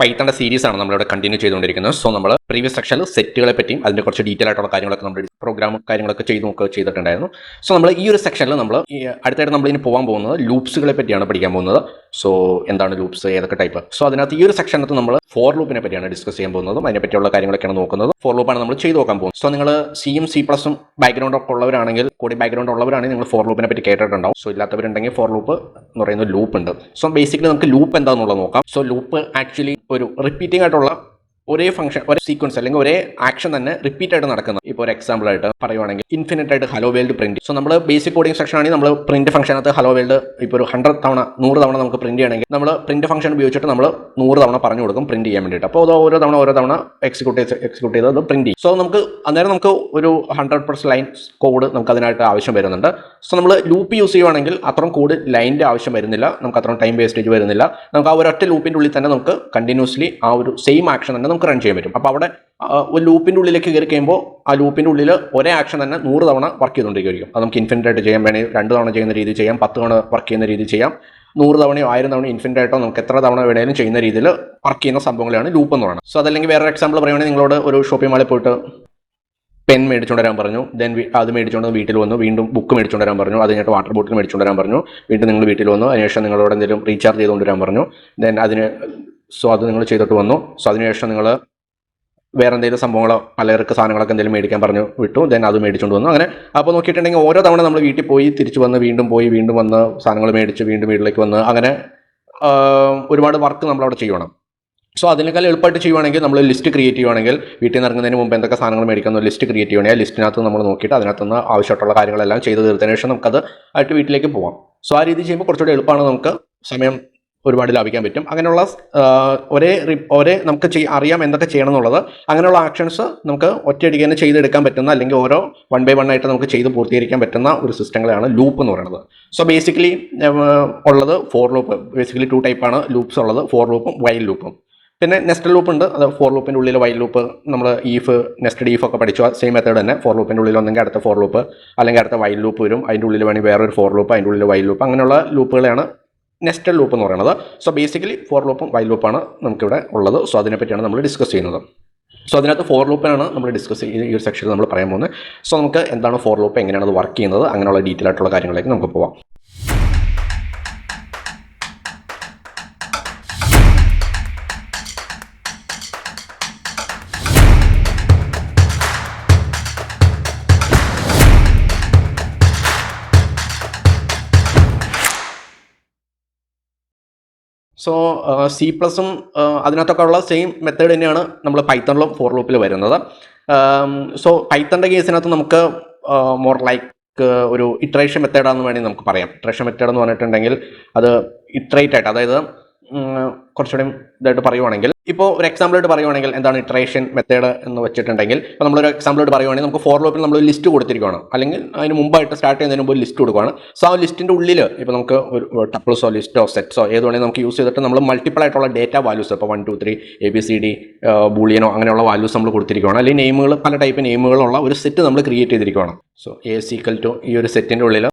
പൈത്തണിന്റെ series ആണ് നമ്മളിവിടെ continue ചെയ്തുകൊണ്ടിരിക്കുന്നത്. സോ നമ്മൾ പ്രീവിയസ് സെക്ഷനിൽ സെറ്റുകളെ പറ്റിയും അതിന്റെ കുറച്ച് ഡീറ്റെയിൽ ആയിട്ടുള്ള കാര്യങ്ങളൊക്കെ നമ്മൾ പ്രോഗ്രാം കാര്യങ്ങളൊക്കെ ചെയ്തിട്ടുണ്ടായിരുന്നു. സോ നമ്മൾ ഈ ഒരു സെക്ഷനിൽ നമ്മൾ അടുത്തായിട്ട് നമ്മൾ ഇനി പോകാൻ പോകുന്നത് ലൂപ്സുകളെ പറ്റിയാണ് പഠിക്കാൻ പോകുന്നത്. സോ എന്താണ് ലൂപ്സ്, ഏതൊക്കെ ടൈപ്പ്. സോ അതിനകത്ത് ഈ ഒരു സെക്ഷനകത്ത് നമ്മൾ ഫോർ ലൂപ്പിനെ പറ്റിയാണ് ഡിസ്കസ് ചെയ്യാൻ പോകുന്നതും അതിനെ പറ്റിയുള്ള കാര്യങ്ങളൊക്കെയാണ് നോക്കുന്നത്. ഫോർ ലൂപ്പാണ് നമ്മൾ ചെയ്ത് നോക്കാൻ പോകുന്നത്. സോ നിങ്ങൾ സിയും സി പ്ലസും ബാക്ക്ഗ്രൗണ്ട് ഒക്കെ ഉള്ളവരാണെങ്കിൽ, കൂടി ബാക്ക്ഗ്രൗണ്ട് ഉള്ളവരാണെങ്കിൽ നിങ്ങൾ ഫോർ ലൂപ്പിനെ പറ്റി കേട്ടിട്ടുണ്ടാവും. സോ ഇല്ലാത്തവരുണ്ടെങ്കിൽ ഫോർ ലൂപ്പ് എന്ന് പറയുന്ന ലൂപ്പ് ഉണ്ട്. സോ ബേസിക്കലി നമുക്ക് ലൂപ്പ് എന്താണെന്നുള്ളത് നോക്കാം. സോ ലൂപ്പ് ആക്ച്വലി ഒരു റിപ്പീറ്റിംഗ് ആയിട്ടുള്ള ഒരേ ഫംഗ്ഷൻ, ഒരേ സീക്വൻസ് അല്ലെങ്കിൽ ഒരേ ആക്ഷൻ തന്നെ റിപ്പീറ്റ് ആയിട്ട് നടക്കുന്നത്. ഇപ്പോൾ ഒരു എക്സാമ്പിൾ ആയിട്ട് പറയുവാണെങ്കിൽ ഇൻഫിനിറ്റ് ആയിട്ട് ഹലോ വേൾഡ് പ്രിന്റ്. സോ നമ്മൾ ബേസിക് കോഡിംഗ് സെക്ഷൻ ആണെങ്കിൽ നമ്മൾ പ്രിന്റ് ഫംഗ്ഷനകത്ത് ഹലോ വേൾഡ് ഇപ്പോൾ ഒരു 100 തവണ 100 തവണ നമുക്ക് പ്രിന്റ് ചെയ്യണമെങ്കിൽ നമ്മൾ പ്രിന്റ് ഫംഗ്ഷൻ ഉപയോഗിച്ചിട്ട് നമ്മൾ 100 തവണ പറഞ്ഞു കൊടുക്കും പ്രിന്റ് ചെയ്യാൻ വേണ്ടിയിട്ട്. അപ്പോൾ അത് ഓരോ തവണ എക്സിക്യൂട്ട് ചെയ്ത് അത് പ്രിന്റ് ചെയ്യും. സോ നമുക്ക് അന്നേരം നമുക്ക് ഒരു 100+ ലൈൻ കോഡ് നമുക്ക് അതിനായിട്ട് ആവശ്യം വരുന്നുണ്ട്. സോ നമ്മൾ ലൂപ്പ് യൂസ് ചെയ്യുവാണെങ്കിൽ അത്രയും കോഡ് ലൈനിൻ്റെ ആവശ്യം വരുന്നില്ല, നമുക്ക് അത്രയും ടൈം വേസ്റ്റേജ് വരുന്നില്ല. നമുക്ക് ആ ഒരൊറ്റ ലൂപ്പിൻ്റെ ഉള്ളിൽ തന്നെ നമുക്ക് കണ്ടിന്യൂസ്ലി ആ ഒരു സെയിം ആക്ഷൻ തന്നെ നമുക്ക് റൺ ചെയ്യാൻ പറ്റും. അപ്പോൾ അവിടെ ഒരു ലൂപ്പിൻ്റെ ഉള്ളിലേക്ക് കയറി കഴിയുമ്പോൾ ആ ലൂപ്പിൻ്റെ ഉള്ളിൽ ഒരേ ആക്ഷൻ തന്നെ 100 തവണ വർക്ക് ചെയ്തുകൊണ്ടിരിക്കും. അത് നമുക്ക് ഇൻഫിനിറ്റ് ആയിട്ട് ചെയ്യാൻ വേണമെങ്കിൽ 2 തവണ ചെയ്യുന്ന രീതി ചെയ്യാം, 10 തവണ വർക്ക് ചെയ്യുന്ന രീതി ചെയ്യാം, 100 തവണയോ 1000 തവണ ഇൻഫിനിറ്റ് ആയിട്ടോ നമുക്ക് എത്ര തവണ വേണമെങ്കിലും ചെയ്യുന്ന രീതിയിൽ വർക്ക് ചെയ്യുന്ന സംഭവങ്ങളാണ് ലൂപ്പ് എന്ന് പറയുന്നത്. സോ അതല്ലെങ്കിൽ വേറെ എക്സാമ്പിൾ പറയുകയാണെങ്കിൽ നിങ്ങളോട് ഒരു ഷോപ്പിംഗ് മാളിൽ പോയിട്ട് പെൻ മേടിച്ചുകൊണ്ട് വരാൻ പറഞ്ഞു, ദെൻ അത് മേടിച്ചുകൊണ്ട് വീട്ടിൽ വന്നു, വീണ്ടും ബുക്ക് മേടിച്ചുകൊണ്ട് വരാൻ പറഞ്ഞു, അത് കഴിഞ്ഞിട്ട് വാട്ടർ ബോട്ടിൽ മേടിച്ചുകൊണ്ട് വരാൻ പറഞ്ഞു, വീണ്ടും നിങ്ങൾ വീട്ടിൽ വന്നു, അതിനുശേഷം നിങ്ങളോട് എന്തെങ്കിലും റീചാർജ് ചെയ്തുകൊണ്ട് വരാൻ പറഞ്ഞു, ദെൻ അത് നിങ്ങൾ ചെയ്തിട്ട് വന്നു. സോ അതിനുശേഷം നിങ്ങൾ വേറെ എന്തെങ്കിലും സംഭവങ്ങളോ പലർക്ക് സാധനങ്ങളൊക്കെ എന്തെങ്കിലും മേടിക്കാൻ പറഞ്ഞു വിട്ടു, ദെൻ അത് മേടിച്ചുകൊണ്ട് വന്നു. അങ്ങനെ അപ്പോൾ നോക്കിയിട്ടുണ്ടെങ്കിൽ ഓരോ തവണ നമ്മൾ വീട്ടിൽ പോയി തിരിച്ചു വന്ന് വീണ്ടും വന്ന് സാധനങ്ങൾ മേടിച്ച് വീണ്ടും വീട്ടിലേക്ക് വന്ന് അങ്ങനെ ഒരുപാട് വർക്ക് നമ്മളവിടെ ചെയ്യണം. സോ അതിനേക്കാൾ എളുപ്പമായിട്ട് ചെയ്യുവാണെങ്കിൽ നമ്മൾ ലിസ്റ്റ് ക്രിയേറ്റ് ചെയ്യുവാണെങ്കിൽ വീട്ടിൽ നിന്ന് ഇറങ്ങുന്നതിന് മുമ്പ് എന്തൊക്കെ സാധനങ്ങൾ മേടിക്കുന്ന ലിസ്റ്റ് ക്രിയേറ്റ് ചെയ്യുകയാണെങ്കിൽ ആ ലിസ്റ്റിനകത്ത് നമ്മൾ നോക്കിയിട്ട് അതിനകത്തുനിന്ന് ആവശ്യമായിട്ടുള്ള കാര്യങ്ങളെല്ലാം ചെയ്ത് തീർത്തതിന് ശേഷം നമുക്കത് ആയിട്ട് വീട്ടിലേക്ക് പോകാം. സോ ആ രീതി ചെയ്യുമ്പോൾ കുറച്ചുകൂടി എളുപ്പമാണ്, നമുക്ക് സമയം ഒരുപാട് ലാഭിക്കാൻ പറ്റും. അങ്ങനെയുള്ള ഒരേ നമുക്ക് അറിയാം എന്തൊക്കെ ചെയ്യണം എന്നുള്ളത്. അങ്ങനെയുള്ള ആക്ഷൻസ് നമുക്ക് ഒറ്റയടിക്ക് തന്നെ ചെയ്തെടുക്കാൻ പറ്റുന്ന, അല്ലെങ്കിൽ ഓരോ 1 by 1 ആയിട്ട് നമുക്ക് ചെയ്ത് പൂർത്തീകരിക്കാൻ പറ്റുന്ന ഒരു സിസ്റ്റങ്ങളാണ് ലൂപ്പ് എന്ന് പറയുന്നത്. സോ ബേസിക്കലി ഉള്ളത് ഫോർ ലൂപ്പ്. ബേസിക്കലി 2 ടൈപ്പാണ് ലൂപ്സ് ഉള്ളത്, ഫോർ ലൂപ്പും വൈൽ ലൂപ്പും. പിന്നെ നെസ്റ്റഡ് ലൂപ്പ് ഉണ്ട്. അത് ഫോർ ലൂപ്പിൻ്റെ ഉള്ളിൽ വൈൽ ലൂപ്പ്, നമ്മൾ നെസ്റ്റഡ് ഈഫ് ഒക്കെ പഠിച്ചു, സെയിം മെത്തേഡ് തന്നെ. ഫോർ ലൂപ്പിൻ്റെ ഉള്ളിൽ ഒന്നെങ്കിൽ അടുത്ത ഫോർ ലൂപ്പ് അല്ലെങ്കിൽ അടുത്ത വൈൽ ലൂപ്പ് വരും, അതിൻ്റെ ഉള്ളിൽ വേണമെങ്കിൽ വേറൊരു ഫോർ ലൂപ്പ്, അതിൻ്റെ ഉള്ളിൽ വൈൽ ലൂപ്പ്, അങ്ങനെയുള്ള ലൂപ്പുകളെയാണ് നെസ്റ്റഡ് ലൂപ്പ് എന്ന് പറയുന്നത്. സോ ബേസിക്കലി ഫോർ ലൂപ്പും വൈൽ ലൂപ്പാണ് നമുക്കിവിടെ ഉള്ളത്. സോ അതിനെപ്പറ്റിയാണ് നമ്മൾ ഡിസ്കസ് ചെയ്യുന്നത്. സോ അതിനകത്ത് ഫോർ ലൂപ്പിനാണ് നമ്മൾ ഡിസ്കസ് ചെയ്യുന്നത് ഈ ഒരു സെക്ഷനിൽ നമ്മൾ പറയാൻ പോകുന്നത്. സോ നമുക്ക് എന്താണ് ഫോർ ലൂപ്പ്, എങ്ങനെയാണ് അത് വർക്ക് ചെയ്യുന്നത്, അങ്ങനെയുള്ള ഡീറ്റെയിൽ ആയിട്ടുള്ള കാര്യങ്ങളിലേക്ക് നമുക്ക് പോകാം. സോ സി പ്ലസും അതിനകത്തൊക്കെ ഉള്ള സെയിം മെത്തേഡ് തന്നെയാണ് നമ്മൾ പൈത്തണിലും ഫോർ ലൂപ്പിൽ വരുന്നത്. സോ പൈത്തണിൻ്റെ കേസിനകത്ത് നമുക്ക് മോർ ലൈക്ക് ഒരു ഇറ്ററേഷൻ മെത്തേഡാണെന്ന് വേണമെങ്കിൽ നമുക്ക് പറയാം. ഇറ്ററേഷൻ മെത്തേഡ് എന്ന് പറഞ്ഞിട്ടുണ്ടെങ്കിൽ അത് ഇറ്ററേറ്റ് ആയിട്ട്, അതായത് കുറച്ചുകൂടി ഇതായിട്ട് പറയുവാണെങ്കിൽ, ഇപ്പോൾ ഒരു എക്സാമ്പിളായിട്ട് പറയുവാണെങ്കിൽ എന്താണ് ഇറ്ററേഷൻ മെത്തേഡ് എന്ന് വെച്ചിട്ടുണ്ടെങ്കിൽ, ഇപ്പോൾ നമ്മളൊരു എക്സാമ്പിളായിട്ട് പറയുവാണെങ്കിൽ നമുക്ക് ഫോർ ലൂപ്പിൽ നമ്മൾ ലിസ്റ്റ് കൊടുത്തിരിക്കുകയാണ്, അല്ലെങ്കിൽ അതിന് മുമ്പായിട്ട് സ്റ്റാർട്ട് ചെയ്യുന്നതിന് മുമ്പ് ലിസ്റ്റ് കൊടുക്കുകയാണ്. സോ ആ ലിസ്റ്റിൻ്റെ ഉള്ളിൽ ഇപ്പോൾ നമുക്ക് ഒരു ടപ്പിൾസോ ലിസ്റ്റോ സെറ്റ്സോ ഏത് വേണമെങ്കിൽ നമുക്ക് യൂസ് ചെയ്തിട്ട് നമ്മൾ മൾട്ടിപ്പിൾ ആയിട്ടുള്ള ഡേറ്റ വാല്യൂസ്, ഇപ്പോൾ 1 2 3 ABCD ബൂളിയനോ അങ്ങനെയുള്ള വാല്യൂസ് നമ്മൾ കൊടുത്തിരിക്കുകയാണ്, അല്ലെങ്കിൽ നെയിമുകൾ, പല ടൈപ്പ് നെയിമുകളുള്ള ഒരു സെറ്റ് നമ്മൾ ക്രിയേറ്റ് ചെയ്തിരിക്കുകയാണ്. സോ A= ഈ ഒരു സെറ്റിൻ്റെ ഉള്ളിൽ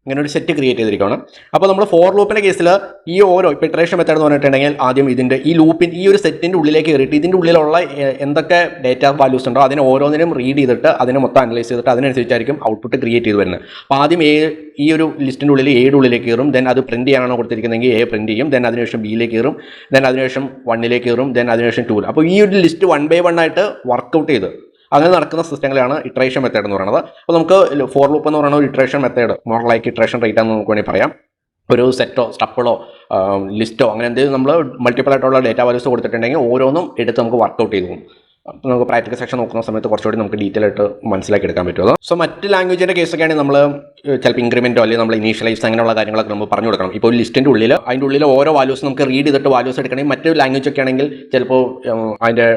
ഇങ്ങനെ ഒരു സെറ്റ് ക്രിയേറ്റ് ചെയ്തിരിക്കുകയാണ്. അപ്പോൾ നമ്മൾ ഫോർ ലൂപ്പിൻ്റെ കേസിൽ ഈ ഓരോ ഇപ്പോൾ ഇറ്ററേഷൻ മെത്തേഡ് എന്ന് പറഞ്ഞിട്ടുണ്ടെങ്കിൽ ആദ്യം ഈ ലൂപ്പിൻ ഈ ഒരു സെറ്റിൻ്റെ ഉള്ളിലേക്ക് കയറിയിട്ട് ഇതിൻ്റെ ഉള്ളിലുള്ള എന്തൊക്കെ ഡേറ്റ വാല്യൂസ് ഉണ്ടോ അതിനെ ഓരോന്നിനും റീഡ് ചെയ്തിട്ട് അതിനെ മൊത്തം അനലൈസ് ചെയ്തിട്ട് അതിനനുസരിച്ചായിരിക്കും ഔട്ട്പുട്ട് ക്രിയേറ്റ് ചെയ്ത് വരുന്നത്. അപ്പോൾ ആദ്യം ഈ ഒരു ലിസ്റ്റിൻ്റെ ഉള്ളിൽ എയുടെ ഉള്ളിലേക്ക് കയറും, ദെൻ അത് പ്രിൻറ്റ് ചെയ്യാനാണ് കൊടുത്തിരിക്കുന്നതെങ്കിൽ A പ്രിൻറ്റ് ചെയ്യും, ദെൻ അതിനുശേഷം Bയിലേക്ക് കയറും, ദെൻ അതിനുശേഷം 1ലേക്ക് കയറും, ദെൻ അതിനുശേഷം 2. അപ്പോൾ ഈ ഒരു ലിസ്റ്റ് 1 by 1 ആയിട്ട് വർക്കൗട്ട് ചെയ്ത് അങ്ങനെ നടക്കുന്ന സിസ്റ്റങ്ങളാണ് ഇറ്ററേഷൻ മെത്തേഡ് എന്ന് പറയുന്നത്. അപ്പോൾ നമുക്ക് ഫോർ ലൂപ്പ് എന്ന് പറയുന്ന ഒരു iteration method, more like iteration rate ആണെന്ന് നമുക്ക് വേണമെങ്കിൽ പറയാം. ഒരു സെറ്റോ സ്റ്റപ്പിളോ ലിസ്റ്റോ അങ്ങനെ എന്തെങ്കിലും നമ്മൾ മൾട്ടിപ്പിൾ ആയിട്ടുള്ള ഡേറ്റ വാല്യൂസ് കൊടുത്തിട്ടുണ്ടെങ്കിൽ ഓരോന്നും എടുത്ത് നമുക്ക് വർക്കൗട്ട് ചെയ്തു പോകും. നമുക്ക് പ്രാക്ടിക്കൽ സെക്ഷൻ നോക്കുന്ന സമയത്ത് കുറച്ചുകൂടി നമുക്ക് ഡീറ്റെയിൽ ആയിട്ട് മനസ്സിലാക്കി എടുക്കാൻ പറ്റുമോ. സോ മറ്റ് ലാംഗ്വേജിൻ്റെ കേസൊക്കെയാണെങ്കിൽ നമ്മൾ ചിലപ്പോൾ ഇൻക്രിമെൻറ്റോ അല്ലെങ്കിൽ നമ്മൾ ഇനീഷ്യലൈസ് അങ്ങനെയുള്ള കാര്യങ്ങളൊക്കെ നമ്മൾ പറഞ്ഞു കൊടുക്കണം. ഇപ്പോൾ ലിസ്റ്റിൻ്റെ ഉള്ളിൽ അതിൻ്റെ ഉള്ളിൽ ഓരോ വാല്യൂസ് നമുക്ക് റീഡ് ചെയ്തിട്ട് വാല്യൂസ് എടുക്കണമെങ്കിൽ മറ്റൊരു ലാംഗ്വേജ് ഒക്കെ ആണെങ്കിൽ ചിലപ്പോൾ അതിൻ്റെ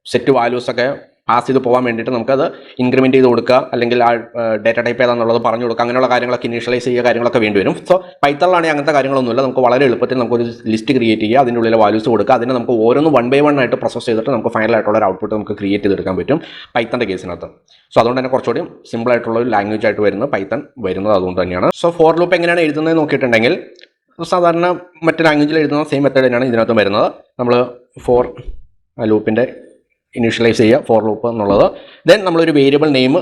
സെറ്റ് വാല്യൂസൊക്കെ പാസ് ചെയ്ത് പോകാൻ വേണ്ടിയിട്ട് നമുക്കത് ഇൻക്രിമെൻറ്റ് ചെയ്ത് കൊടുക്കുക, അല്ലെങ്കിൽ ആ ഡേറ്റ ടൈപ്പ് ഏതാണെന്നുള്ളത് പറഞ്ഞു കൊടുക്കുക, അങ്ങനെയുള്ള കാര്യങ്ങളൊക്കെ ഇനീഷ്യലൈസ് ചെയ്യുക കാര്യങ്ങളൊക്കെ വേണ്ടി വരും. സോ പൈത്തണിലാണെങ്കിൽ അങ്ങനത്തെ കാര്യങ്ങളൊന്നുമില്ല, നമുക്ക് വളരെ എളുപ്പത്തിൽ നമുക്കൊരു ലിസ്റ്റ് ക്രിയേറ്റ് ചെയ്യുക, അതിൻ്റെ ഉള്ളിൽ വാല്യൂസ് കൊടുക്കുക, അതിനെ നമുക്ക് ഓരോന്നും 1 by 1 ആയിട്ട് പ്രോസസ് ചെയ്തിട്ട് നമുക്ക് ഫൈനലായിട്ടുള്ള ഒരു ഔട്ട്പുട്ട് നമുക്ക് ക്രിയേറ്റ് ചെയ്തെടുക്കാൻ പറ്റും പൈത്തണിൻ്റെ കേസിനകത്ത്. സോ അതുകൊണ്ട് തന്നെ കുറച്ചുകൂടി സിമ്പിൾ ആയിട്ടുള്ള ഒരു ലാംഗ്വേജ് ആയിട്ട് വരുന്നത് പൈത്തൺ വരുന്നത് അതുകൊണ്ട് തന്നെയാണ്. സോ ഫോർ ലൂപ്പ് എങ്ങനെയാണ് എഴുതുന്നത് നോക്കിയിട്ടുണ്ടെങ്കിൽ സാധാരണ മറ്റ് ലാംഗ്വേജിൽ എഴുതുന്ന സെയിം മെത്തേഡ് തന്നെയാണ് ഇതിനകത്തും വരുന്നത്. നമ്മൾ ഫോർ ലൂപ്പിൻ്റെ ഇനീഷ്യലൈസ് ചെയ്യുക ഫോർ ലൂപ്പ് എന്നുള്ളത്. ദെൻ നമ്മളൊരു വേരിയബിൾ നെയിം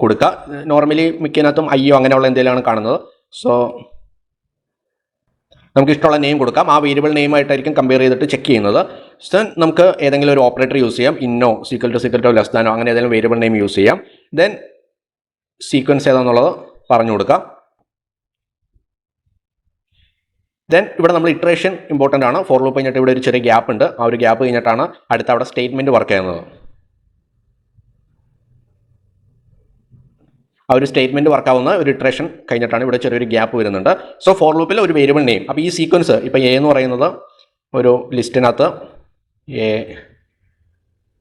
കൊടുക്കുക. നോർമലി മിക്കതിനകത്തും അയ്യോ അങ്ങനെയുള്ള എന്തെങ്കിലുമാണ് കാണുന്നത്. സോ നമുക്ക് ഇഷ്ടമുള്ള നെയിം കൊടുക്കാം. ആ വേരിയബിൾ നെയിമായിട്ടായിരിക്കും കമ്പയർ ചെയ്തിട്ട് ചെക്ക് ചെയ്യുന്നത്. സോ നമുക്ക് ഏതെങ്കിലും ഒരു ഓപ്പറേറ്റർ യൂസ് ചെയ്യാം. ഇന്നോ സീക്വൽ ടു ലെസ് ദാനോ അങ്ങനെ ഏതെങ്കിലും വേരിയബിൾ നെയിം യൂസ് ചെയ്യാം. ദെൻ സീക്വൻസ് ഏതാണെന്നുള്ളത് പറഞ്ഞു കൊടുക്കാം. ദെൻ ഇവിടെ നമ്മൾ ഇറ്ററേഷൻ ഇമ്പോർട്ടൻ്റ് ആണ്. ഫോർ ലൂപ്പ് കഴിഞ്ഞിട്ട് ഇവിടെ ഒരു ചെറിയ ഗ്യാപ്പ് ഉണ്ട്. ആ ഒരു ഗ്യാപ്പ് കഴിഞ്ഞിട്ടാണ് അടുത്ത അവിടെ സ്റ്റേറ്റ്മെൻറ്റ് വർക്ക് ചെയ്യുന്നത്. ആ ഒരു സ്റ്റേറ്റ്മെൻറ്റ് വർക്കാവുന്ന ഒരു ഇറ്ററേഷൻ കഴിഞ്ഞിട്ടാണ് ഇവിടെ ചെറിയൊരു ഗ്യാപ്പ് വരുന്നുണ്ട്. സോ ഫോർ ലൂപ്പിൽ ഒരു വേരിയബിൾ നെയിം. അപ്പോൾ ഈ സീക്വൻസ് ഇപ്പോൾ എ എന്ന് പറയുന്നത് ഒരു ലിസ്റ്റിനകത്ത് എ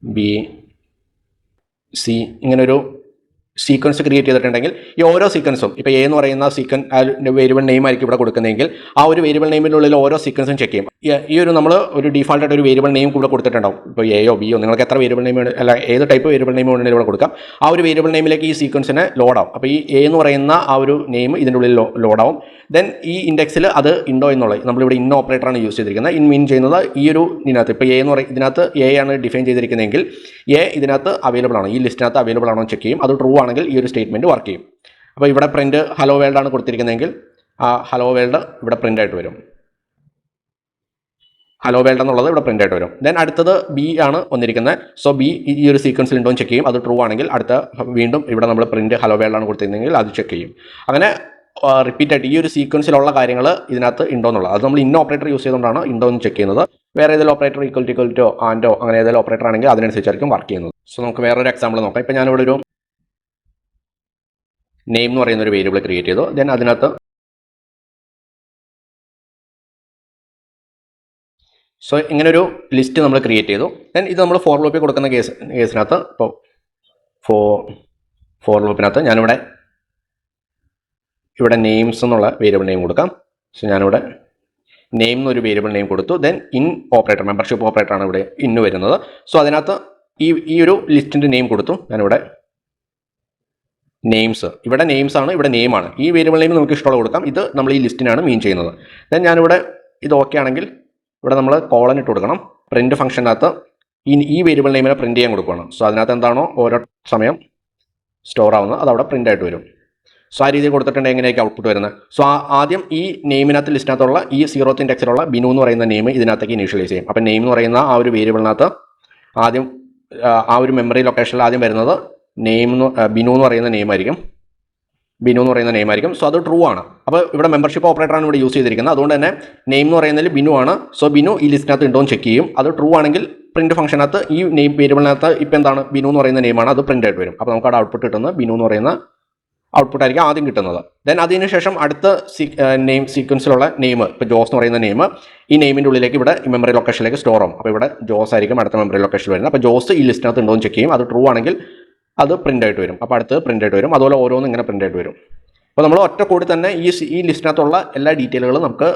ബി സി ഇങ്ങനൊരു സീക്വൻസ് ക്രിയേറ്റ് ചെയ്തിട്ടുണ്ടെങ്കിൽ ഈ ഓരോ സീക്വൻസും ഇപ്പോൾ എ എന്ന് പറയുന്ന വേരിയബിൾ നെയിം ആയിരിക്കും ഇവിടെ കൊടുക്കുന്നതെങ്കിൽ ആ ഒരു വേരിയബിൾ നെയിമിനുള്ളിൽ ഓരോ സീക്വൻസും ചെക്ക് ചെയ്യും. ഈ ഒരു നമ്മൾ ഒരു ഡിഫാൾട്ടായിട്ട് ഒരു വേരിയബിൾ നെയിം കൂടെ കൊടുത്തിട്ടുണ്ടാവും. ഇപ്പോൾ എയോ ബിയോ നിങ്ങൾക്ക് എത്ര വേരിയബിൾ നെയിം അല്ല ഏത് ടൈപ്പ് വേരിയബിൾ നെയിം ഉണ്ടെങ്കിലും ഇവിടെ കൊടുക്കാം. ആ ഒരു വേരിയബിൾ നെയിമിലേക്ക് ഈ സീക്വൻസിനെ ലോഡാവും. അപ്പോൾ ഈ എ എന്ന് പറയുന്ന ആ ഒരു നെയിം ഇതിൻ്റെ ഉള്ളിൽ ലോഡാവും. ദെൻ ഈ ഇൻഡെക്സിൽ അത് ഉണ്ടോ എന്നുള്ളത് നമ്മളിവിടെ ഇൻ ഓപ്പറേറ്ററാണ് യൂസ് ചെയ്തിരിക്കുന്നത്. ഇൻ മീൻ ചെയ്യുന്നത് ഈ ഒരു ഇതിനകത്ത് ഇപ്പോൾ എ എന്ന് പറയുന്നത് ഇതിനകത്ത് എ ആണ് ഡിഫൈൻ ചെയ്തിരിക്കുന്നതെങ്കിൽ എ ഇതിനകത്ത് അവൈലബിൾ ആണോ ഈ ലിസ്റ്റിനകത്ത് അവൈലബിൾ ആണോ ചെക്ക് ചെയ്യും. അത് ട്രൂ ആണെങ്കിൽ ഈ ഒരു സ്റ്റേറ്റ്മെൻറ്റ് വർക്ക് ചെയ്യും. അപ്പോൾ ഇവിടെ പ്രിൻറ്റ് ഹലോ വേൾഡ് ആണ് കൊടുത്തിരിക്കുന്നതെങ്കിൽ ആ ഹലോ വേൾഡ് ഇവിടെ പ്രിൻ്റ് ആയിട്ട് വരും. ഹലോ വേൾഡ് എന്നുള്ളത് ഇവിടെ പ്രിൻ്റ് ആയിട്ട് വരും. ദെൻ അടുത്തത് ബി ആണ് വന്നിരിക്കുന്നത്. സോ ബി ഈ ഒരു സീക്വൻസിൽ ഉണ്ടോ എന്ന് ചെക്ക് ചെയ്യും. അത് ട്രൂ ആണെങ്കിൽ അടുത്ത വീണ്ടും ഇവിടെ നമ്മൾ പ്രിൻറ്റ് ഹലോ വേൾഡ് ആണ് കൊടുത്തിരുന്നെങ്കിൽ അത് ചെക്ക് ചെയ്യും. അങ്ങനെ റിപ്പീറ്റ് ആയിട്ട് ഈ ഒരു സീക്വൻസിലുള്ള കാര്യങ്ങൾ ഇതിനകത്ത് ഉണ്ടോ എന്നുള്ളത് അത് നമ്മൾ ഇന്ന ഓപ്പറേറ്റർ യൂസ് ചെയ്തുകൊണ്ടാണ് ഉണ്ടോ എന്ന് ചെക്ക് ചെയ്യുന്നത്. വേറെ ഏതെങ്കിലും ഓപ്പറേറ്റർ ഈക്വൽ ടു ആൻഡോ അങ്ങനെ ഏതെങ്കിലും ഓപ്പറേറ്റർ ആണെങ്കിൽ അതിനനുസരിച്ചായിരിക്കും വർക്ക് ചെയ്യുന്നത്. സോ നമുക്ക് വേറൊരു എക്സാമ്പിൾ നോക്കാം. ഇപ്പോൾ ഞാനിവിടെ ഒരു നെയിം എന്ന് പറയുന്ന ഒരു വേരിയബിൾ ക്രിയേറ്റ് ചെയ്തു. ദെൻ അതിനകത്ത് സോ ഇങ്ങനൊരു ലിസ്റ്റ് നമ്മൾ ക്രിയേറ്റ് ചെയ്തു. ദെൻ ഇത് നമ്മൾ ഫോർ ലൂപ്പിൽ കൊടുക്കുന്ന കേസിനകത്ത് ഇപ്പോൾ ഫോർ ലൂപ്പിനകത്ത് ഞാനിവിടെ നെയിംസ് എന്നുള്ള വേരിയബിൾ നെയിം കൊടുക്കാം. സോ ഞാനിവിടെ നെയിം എന്നൊരു വേരിയബിൾ നെയിം കൊടുത്തു. ദെൻ ഇൻ ഓപ്പറേറ്റർ മെമ്പർഷിപ്പ് ഓപ്പറേറ്ററാണ് ഇവിടെ ഇന്ന് വരുന്നത്. സോ അതിനകത്ത് ഈ ഒരു ലിസ്റ്റിൻ്റെ നെയിം കൊടുത്തു. ഞാനിവിടെ നെയിംസ് ഇവിടെ നെയിംസ് ആണ് ഇവിടെ നെയിമാണ്. ഈ വേരിയബിൾ നെയിം നമുക്ക് ഇഷ്ടമുള്ള കൊടുക്കാം. ഇത് നമ്മൾ ഈ ലിസ്റ്റിനാണ് മീൻ ചെയ്യുന്നത്. ദെൻ ഞാനിവിടെ ഇത് ഓക്കെ ആണെങ്കിൽ ഇവിടെ നമ്മൾ കോളൻ ഇട്ട് കൊടുക്കണം. പ്രിൻറ്റ് ഫംഗ്ഷനകത്ത് ഈ വേരിയബിൾ നെയിമിനെ പ്രിൻറ്റ് ചെയ്യാൻ കൊടുക്കണം. സോ അതിനകത്ത് എന്താണോ ഓരോ സമയം സ്റ്റോർ ആവുന്നത് അത് അവിടെ പ്രിൻ്റ് ആയിട്ട് വരും. സോ ആ രീതിയിൽ കൊടുത്തിട്ടുണ്ടെങ്കിൽ എങ്ങനെയൊക്കെ ഔട്ട്പുട്ട് വരുന്നത്. സോ ആദ്യം ഈ നെയിമിനകത്ത് ലിസ്റ്റിനകത്തുള്ള ഈ 0th ഇൻഡെക്സിലുള്ള ബിനു എന്ന് പറയുന്ന നെയിം ഇതിനകത്തേക്ക് ഇനീഷ്യലൈസ് ചെയ്യും. അപ്പോൾ നെയിം എന്ന് പറയുന്ന ആ ഒരു വേരിയബിളിനകത്ത് ആദ്യം ആ ഒരു മെമ്മറി ലൊക്കേഷനിൽ ആദ്യം വരുന്നത് ബിനു എന്ന് പറയുന്ന നെയിം ആയിരിക്കും. സോ അത് ട്രൂ ആണ്. അപ്പോൾ ഇവിടെ മെമ്പർഷിപ്പ് ഓപ്പറേറ്ററാണ് ഇവിടെ യൂസ് ചെയ്തിരിക്കുന്നത്. അതുകൊണ്ട് തന്നെ നെയിം എന്ന് പറയുന്നതിൽ ബിനു ആണ്. സോ ബിനു ഈ ലിസ്റ്റിനകത്ത് ഉണ്ടോ എന്ന് ചെക്ക് ചെയ്യും. അത് ട്രൂ ആണെങ്കിൽ പ്രിൻറ്റ് ഫംഗ്ഷനകത്ത് ഈ നെയിം വേരിയബിളിനകത്ത് ഇപ്പോൾ എന്താണ് ബിനു എന്ന് പറയുന്ന നെയിമാണ് അത് പ്രിൻ്റ് ആയിട്ട് വരും. അപ്പോൾ നമുക്ക് അവിടെ ഔട്ട്പുട്ട് കിട്ടുന്നത് ബിനു എന്ന് പറയുന്ന ഔട്ട്പുട്ടായിരിക്കും ആദ്യം കിട്ടുന്നത്. ദെൻ അതിനുശേഷം അടുത്ത നെയിം സീക്വൻസിലുള്ള നെയിം ഇപ്പോൾ ജോസ് എന്ന് പറയുന്ന നെയിം ഈ നെയിമിൻ്റെ ഉള്ളിലേക്ക് ഇവിടെ ഈ മെമ്മറി ലൊക്കേഷനിലേക്ക് സ്റ്റോർ ആവും. അപ്പോൾ ഇവിടെ ജോസ് ആയിരിക്കും അടുത്ത മെമ്മറി ലൊക്കേഷനിൽ വരുന്നത്. അപ്പോൾ ജോസ് ഈ ലിസ്റ്റിനകത്ത് ഉണ്ടോ എന്ന് ചെക്ക് ചെയ്യും. അത് ട്രൂ ആണെങ്കിൽ അത് പ്രിൻ്റ് ആയിട്ട് വരും. അപ്പോൾ അടുത്ത് പ്രിൻ്റ് ആയിട്ട് വരും. അതുപോലെ ഓരോന്നും ഇങ്ങനെ പ്രിൻ്റ് ആയിട്ട് വരും. അപ്പോൾ നമ്മൾ ഒറ്റ കോഡിൽ തന്നെ ഈ ലിസ്റ്റിനകത്തുള്ള എല്ലാ ഡീറ്റെയിലുകളും നമുക്ക്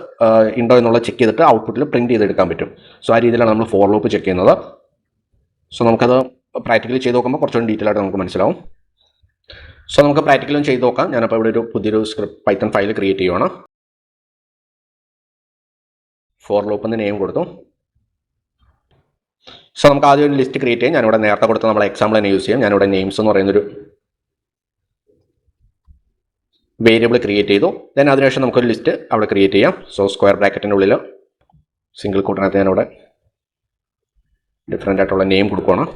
ഉണ്ടോ എന്നുള്ളത് ചെക്ക് ചെയ്തിട്ട് ഔട്ട്പുട്ടിൽ പ്രിൻറ്റ് ചെയ്തെടുക്കാൻ പറ്റും. സോ ആ രീതിയിലാണ് നമ്മൾ ഫോർ ലൂപ്പ് ചെക്ക് ചെയ്യുന്നത്. സോ നമുക്കത് പ്രാക്ടിക്കലി ചെയ്ത് നോക്കുമ്പോൾ കുറച്ചുകൂടി ഡീറ്റെയിൽ ആയിട്ട് നമുക്ക് മനസ്സിലാവും. സോ നമുക്ക് പ്രാക്ടിക്കലും ചെയ്ത് നോക്കാം. ഞാനപ്പോൾ ഇവിടെ ഒരു പുതിയൊരു പൈത്തൺ ഫയൽ ക്രിയേറ്റ് ചെയ്യുവാണ്. ഫോർ ലൂപ്പ് നെയിം കൊടുത്തു. സോ നമുക്ക് ആദ്യം ഒരു ലിസ്റ്റ് ക്രിയേറ്റ് ചെയ്യാം. ഞാനിവിടെ നേരത്തെ കൊടുത്ത നമ്മളെ എക്സാമ്പിൾ തന്നെ യൂസ് ചെയ്യാം. ഞാനിവിടെ നെയിംസ് എന്ന് പറയുന്നൊരു വേരിയബിൾ ക്രിയേറ്റ് ചെയ്തു. ദെൻ അതിനുശേഷം നമുക്കൊരു ലിസ്റ്റ് അവിടെ ക്രിയേറ്റ് ചെയ്യാം. സോ സ്ക്വയർ ബ്രാക്കറ്റിൻ്റെ ഉള്ളിൽ സിംഗിൾ കൂട്ടിനകത്ത് ഞാനിവിടെ ഡിഫറെൻ്റ് ആയിട്ടുള്ള നെയിം കൊടുക്കുകയാണ്.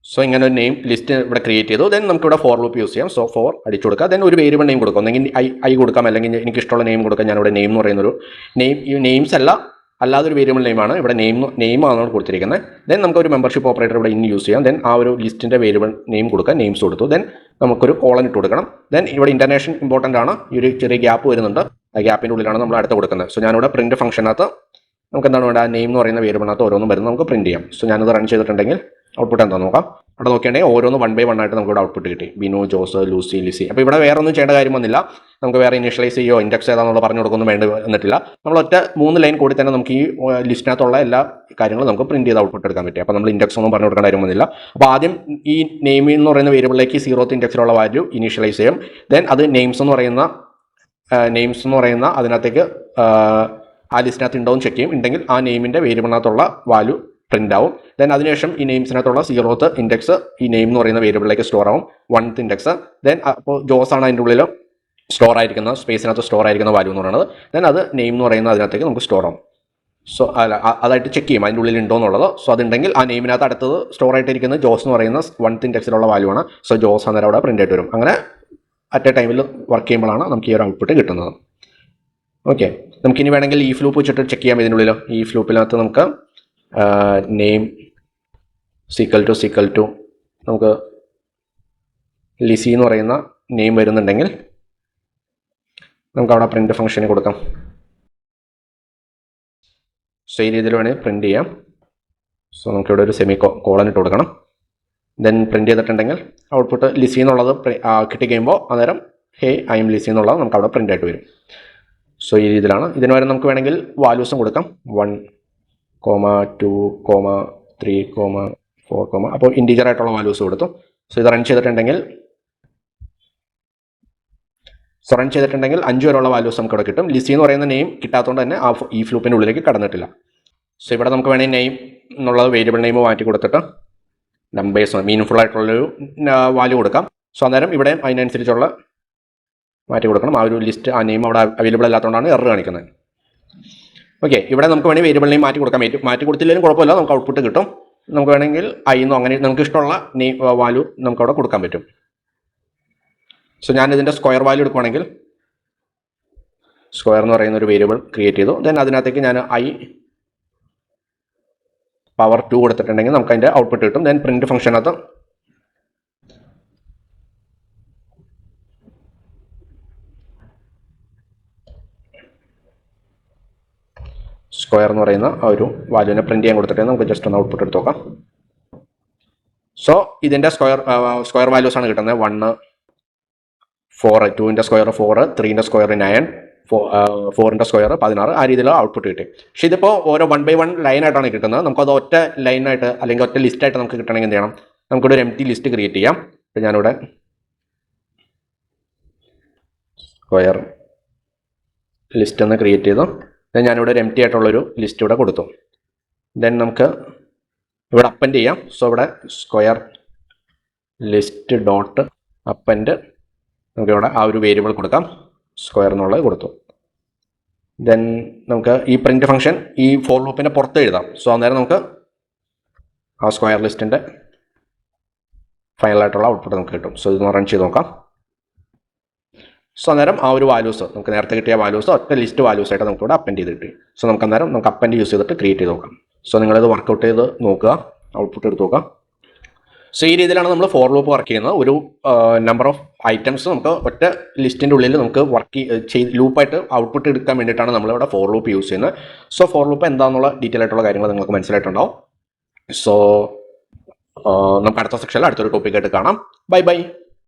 സോ ഇങ്ങനെ ഒരു നെയിം ലിസ്റ്റ് ഇവിടെ ക്രിയേറ്റ് ചെയ്തു. ദെൻ നമുക്കിവിടെ ഫോർ ലൂപ്പ് യൂസ് ചെയ്യാം. സോ ഫോർ അടിച്ചു കൊടുക്കുക. ദെൻ ഒരു വേരിയബിൾ നെയിം കൊടുക്കാം. ഒന്നെങ്കിൽ ഐ കൊടുക്കാം, അല്ലെങ്കിൽ എനിക്ക് ഇഷ്ടമുള്ള നെയിം കൊടുക്കാം. ഞാനിവിടെ നെയിം എന്ന് പറയുന്നൊരു ഈ നെയിംസ് അല്ലാതൊരു വേരിയബിൾ നെയിമാണ് ഇവിടെ നെയിമാണ് കൊടുത്തിരിക്കുന്നത്. ദെൻ നമുക്കൊരു മെമ്പർഷിപ്പ് ഓപ്പറേറ്റർ ഇവിടെ യൂസ് ചെയ്യാം. ദെൻ ആ ഒരു ലിസ്റ്റിൻ്റെ വേരിയബിൾ നെയിം കൊടുക്കുക. നെയിംസ് കൊടുത്തു. ദെൻ നമുക്കൊരു കോളൻ ഇട്ട് കൊടുക്കണം. ദെൻ ഇവിടെ ഇൻ്റർനേഷൻ ഇമ്പോർട്ടൻ്റ് ആണ്. ഈ ഒരു ചെറിയ ഗ്യാപ്പ് വരുന്നുണ്ട്. ആ ഗ്യാപ്പിൻ്റെ ഉള്ളിലാണ് നമ്മൾ അടുത്ത് കൊടുക്കുന്നത്. സോ ഞാനിവിടെ പ്രിൻറ്റ് ഫംഗ്ഷനകത്ത് നമുക്ക് എന്താണ് വേണ്ടത്, നെയിം എന്ന് പറയുന്ന വേരിയബിളിനകത്ത് ഓരോന്നും വരുന്നത് നമുക്ക് പ്രിൻറ്റ് ചെയ്യാം. സോ ഞാനത് റൺ ചെയ്തിട്ടുണ്ടെങ്കിൽ ഔട്ട്പുട്ട് എന്താ നോക്കാം. അവിടെ നോക്കിയാണെങ്കിൽ ഓരോന്ന് 1 by 1 ആയിട്ട് നമുക്ക് ഇവിടെ ഔട്ട്പുട്ട് കിട്ടി. ബിനു, ജോസ്, ലൂസി, ലിസി. അപ്പോൾ ഇവിടെ വേറെ ഒന്നും ചെയ്യേണ്ട കാര്യം വന്നില്ല. നമുക്ക് വേറെ ഇനീഷ്യലൈസ് ചെയ്യുകയോ ഇൻഡെക്സ് ഏതാണെന്നുള്ള പറഞ്ഞു കൊടുക്കൊന്നും വേണ്ടി വന്നിട്ടില്ല. നമ്മൾ ഒറ്റ 3 ലൈൻ കൂടി തന്നെ നമുക്ക് ഈ ലിസ്റ്റിനകത്തുള്ള എല്ലാ കാര്യങ്ങളും നമുക്ക് പ്രിന്റ് ചെയ്ത് ഔട്ട്പുട്ട് എടുക്കാൻ പറ്റും. അപ്പോൾ നമ്മൾ ഇൻഡെക്സ് ഒന്നും പറഞ്ഞു കൊടുക്കേണ്ട കാര്യം വന്നില്ല. അപ്പോൾ ആദ്യം ഈ നെയിം എന്ന് പറയുന്ന വേരിയബിളിലേക്ക് 0th ഇൻഡെക്സിലുള്ള വാല്യൂ ഇനീഷ്യലൈസ് ചെയ്യും. ദെൻ അത് നെയിംസ് എന്ന് പറയുന്ന അതിനകത്തേക്ക് ആ ലിസ്റ്റിനകത്ത് ഉണ്ടോ എന്ന് ചെക്ക് ചെയ്യും. ഉണ്ടെങ്കിൽ ആ നെയിമിൻ്റെ വേരിയബിളിനകത്തുള്ള വാല്യൂ പ്രിന്റ് ആവും. ദെൻ അതിനുശേഷം ഈ നെയിംസിനകത്തുള്ള 0th ഇൻഡെക്സ് ഈ നെയിം എന്ന് പറയുന്ന വേരിയബിളിലേക്ക് സ്റ്റോർ ആവും. 1th ഇൻഡെക്സ് ദെൻ അപ്പോൾ ജോസ് ആണ് അതിൻ്റെ ഉള്ളിൽ സ്റ്റോർ ആയിരിക്കുന്ന സ്പേസിനകത്ത് സ്റ്റോർ ആയിരിക്കുന്ന വാല്യൂ എന്ന് പറയുന്നത്. ദെൻ അത് നെയിം എന്ന് പറയുന്ന അതിനകത്തേക്ക് നമുക്ക് സ്റ്റോർ ആവും. സോ അതായിട്ട് ചെക്ക് ചെയ്യും അതിൻ്റെ ഉള്ളിൽ ഉണ്ടോ എന്നുള്ളത്. സോ അതുണ്ടെങ്കിൽ ആ നെയിമിനകത്ത് അടുത്തത് സ്റ്റോർ ആയിട്ടിരിക്കുന്നത് ജോസ് എന്ന് പറയുന്ന 1th ഇൻഡെക്സിലുള്ള വാല്യൂ ആണ്. സോ ജോസ് അന്നേരം അവിടെ പ്രിന്റ് ആയിട്ട് വരും. അങ്ങനെ അറ്റ് എ ടൈമിൽ വർക്ക് ചെയ്യുമ്പോഴാണ് നമുക്ക് ഈ ഒരു ഔട്ട്പുട്ട് കിട്ടുന്നത്. ഓക്കെ, നമുക്കിനി വേണമെങ്കിൽ ഈ ലൂപ്പ് വെച്ചിട്ട് ചെക്ക് ചെയ്യാം. ഇതിനുള്ളിൽ ഈ ലൂപ്പിനകത്ത് നമുക്ക് നെയിം സീക്വൽ ടു നമുക്ക് ലിസി എന്ന് പറയുന്ന നെയിം വരുന്നുണ്ടെങ്കിൽ നമുക്ക് അവിടെ പ്രിന്റ് ഫംഗ്ഷന് കൊടുക്കാം. സോ ഈ രീതിയിൽ വേണമെങ്കിൽ പ്രിന്റ് ചെയ്യാം. സോ നമുക്കിവിടെ ഒരു സെമി കോളൻ ഇട്ട് കൊടുക്കണം. ദെൻ പ്രിന്റ് ചെയ്തിട്ടുണ്ടെങ്കിൽ ഔട്ട്പുട്ട് ലിസി എന്നുള്ളത് കിട്ടി കഴിയുമ്പോൾ അന്നേരം ഹേ ഐ എം ലിസി എന്നുള്ളത് നമുക്ക് അവിടെ പ്രിന്റ് ആയിട്ട് വരും. സോ ഈ രീതിയിലാണ്. ഇതിന് വരെ നമുക്ക് വേണമെങ്കിൽ വാല്യൂസും കൊടുക്കാം. 1, 2, 3, 4, അപ്പോൾ ഇൻറ്റീജർ ആയിട്ടുള്ള വാല്യൂസ് കൊടുത്തു. സോ ഇത് റൺ ചെയ്തിട്ടുണ്ടെങ്കിൽ 5 വരെയുള്ള വാല്യൂസ് നമുക്ക് ഇവിടെ കിട്ടും. ലിസി എന്ന് പറയുന്ന നെയിം കിട്ടാത്തതുകൊണ്ട് തന്നെ ഈ ലൂപ്പിൻ്റെ ഉള്ളിലേക്ക് കടന്നിട്ടില്ല. സോ ഇവിടെ നമുക്ക് വേണമെങ്കിൽ നെയിം എന്നുള്ളത് വേരിയബിൾ നെയിം മാറ്റി കൊടുത്തിട്ട് നമ്പേഴ്സ് മീനിങ് ആയിട്ടുള്ളൊരു വാല്യൂ കൊടുക്കാം. സോ അന്നേരം ഇവിടെ അതിനനുസരിച്ചുള്ള മാറ്റി കൊടുക്കണം. ആ ഒരു ലിസ്റ്റ് ആ നെയിം അവിടെ അവൈലബിൾ അല്ലാത്തതുകൊണ്ടാണ് എറർ കാണിക്കുന്നത്. ഓക്കെ, ഇവിടെ നമുക്ക് വേണമെങ്കിൽ വേരിയബിൾ നെയിം മാറ്റി കൊടുക്കാൻ പറ്റും. മാറ്റി കൊടുത്തില്ലെങ്കിലും കുഴപ്പമില്ല, നമുക്ക് ഔട്ട്പുട്ട് കിട്ടും. നമുക്ക് വേണമെങ്കിൽ ഐന്നോ അങ്ങനെ നമുക്ക് ഇഷ്ടമുള്ള നെയിം വാല്യൂ നമുക്ക് അവിടെ കൊടുക്കാൻ പറ്റും. സോ ഞാൻ ഇതിൻ്റെ സ്ക്വയർ വാല്യൂ എടുക്കുകയാണെങ്കിൽ സ്ക്വയർ എന്ന് പറയുന്ന ഒരു വേരിയബിൾ ക്രിയേറ്റ് ചെയ്തു. ദെൻ അതിനകത്തേക്ക് ഞാൻ പവർ 2 കൊടുത്തിട്ടുണ്ടെങ്കിൽ നമുക്ക് അതിൻ്റെ ഔട്ട്പുട്ട് കിട്ടും. ദെൻ പ്രിന്റ് ഫംഗ്ഷനകത്ത് സ്ക്വയർ എന്ന് പറയുന്ന ആ ഒരു വാല്യൂവിനെ പ്രിന്റ് ചെയ്യാൻ കൊടുത്തിട്ട് നമുക്ക് ജസ്റ്റ് ഒന്ന് ഔട്ട്പുട്ട് എടുത്ത് നോക്കാം. സോ ഇതിൻ്റെ സ്ക്വയർ വാല്യൂസ് ആണ് കിട്ടുന്നത്. 1, 4, 2ൻ്റെ സ്ക്വയർ 4, 3ൻ്റെ സ്ക്വയർ 9, 4ൻ്റെ സ്ക്വയർ 16, ആ രീതിയിലുള്ള ഔട്ട്പുട്ട് കിട്ടി. പക്ഷേ ഇതിപ്പോൾ ഓരോ 1 by 1 ലൈനായിട്ടാണ് കിട്ടുന്നത്. നമുക്കത് ഒറ്റ ലൈനായിട്ട് അല്ലെങ്കിൽ ഒറ്റ ലിസ്റ്റായിട്ട് നമുക്ക് കിട്ടണമെങ്കിൽ എന്ത് ചെയ്യണം? നമുക്കിവിടെ ഒരു എംപ്റ്റി ലിസ്റ്റ് ക്രിയേറ്റ് ചെയ്യാം. അപ്പോൾ ഞാനിവിടെ സ്ക്വയർ ലിസ്റ്റ് എന്ന് ക്രിയേറ്റ് ചെയ്തു. ദെൻ ഞാനിവിടെ ഒരു എംപ്റ്റി ആയിട്ടുള്ളൊരു ലിസ്റ്റ് ഇവിടെ കൊടുത്തു. ദെൻ നമുക്ക് ഇവിടെ അപ്പൻഡ് ചെയ്യാം. സോ ഇവിടെ സ്ക്വയർ ലിസ്റ്റ് ഡോട്ട് അപ്പൻഡ് നമുക്കിവിടെ ആ ഒരു വേരിയബിൾ കൊടുക്കാം. സ്ക്വയർ എന്നുള്ളത് കൊടുത്തു. ദെൻ നമുക്ക് ഈ പ്രിന്റ് ഫംഗ്ഷൻ ഈ ഫോർ ലൂപ്പിൻ്റെ പുറത്ത് എഴുതാം. സോ അന്നേരം നമുക്ക് ആ സ്ക്വയർ ലിസ്റ്റിൻ്റെ ഫൈനലായിട്ടുള്ള ഔട്ട്പുട്ട് നമുക്ക് കിട്ടും. സോ ഇതൊന്ന് റൺ ചെയ്ത് നോക്കാം. സോ അന്നേരം ആ ഒരു വാല്യൂസ് നമുക്ക് നേരത്തെ കിട്ടിയ വാല്യൂസ് ഒറ്റ ലിസ്റ്റ് വാല്യൂസ് ആയിട്ട് നമുക്ക് ഇവിടെ അപ്പൻഡ് ചെയ്ത് കിട്ടി. സോ നമുക്ക് അന്നേരം നമുക്ക് അപ്പൻഡ് യൂസ് ചെയ്തിട്ട് ക്രിയേറ്റ് ചെയ്ത് നോക്കാം. സോ നിങ്ങളിത് വർക്കൗട്ട് ചെയ്ത് നോക്കുക, ഔട്ട്പുട്ട് എടുത്ത് നോക്കുക. സോ ഈ രീതിയിലാണ് നമ്മൾ ഫോർ ലൂപ്പ് വർക്ക് ചെയ്യുന്നത്. ഒരു നമ്പർ ഓഫ് ഐറ്റംസ് നമുക്ക് ഒറ്റ ലിസ്റ്റിൻ്റെ ഉള്ളിൽ നമുക്ക് ലൂപ്പായിട്ട് ഔട്ട്പുട്ട് എടുക്കാൻ വേണ്ടിയിട്ടാണ് നമ്മളിവിടെ ഫോർ ലൂപ്പ് യൂസ് ചെയ്യുന്നത്. സോ ഫോർ ലൂപ്പ് എന്താണെന്നുള്ള ഡീറ്റെയിൽ ആയിട്ടുള്ള കാര്യങ്ങൾ നിങ്ങൾക്ക് മനസ്സിലായിട്ടുണ്ടാവും. സോ നമുക്ക് അടുത്ത സെക്ഷനിൽ അടുത്തൊരു ടോപ്പിക്കായിട്ട് കാണാം. Bye bye.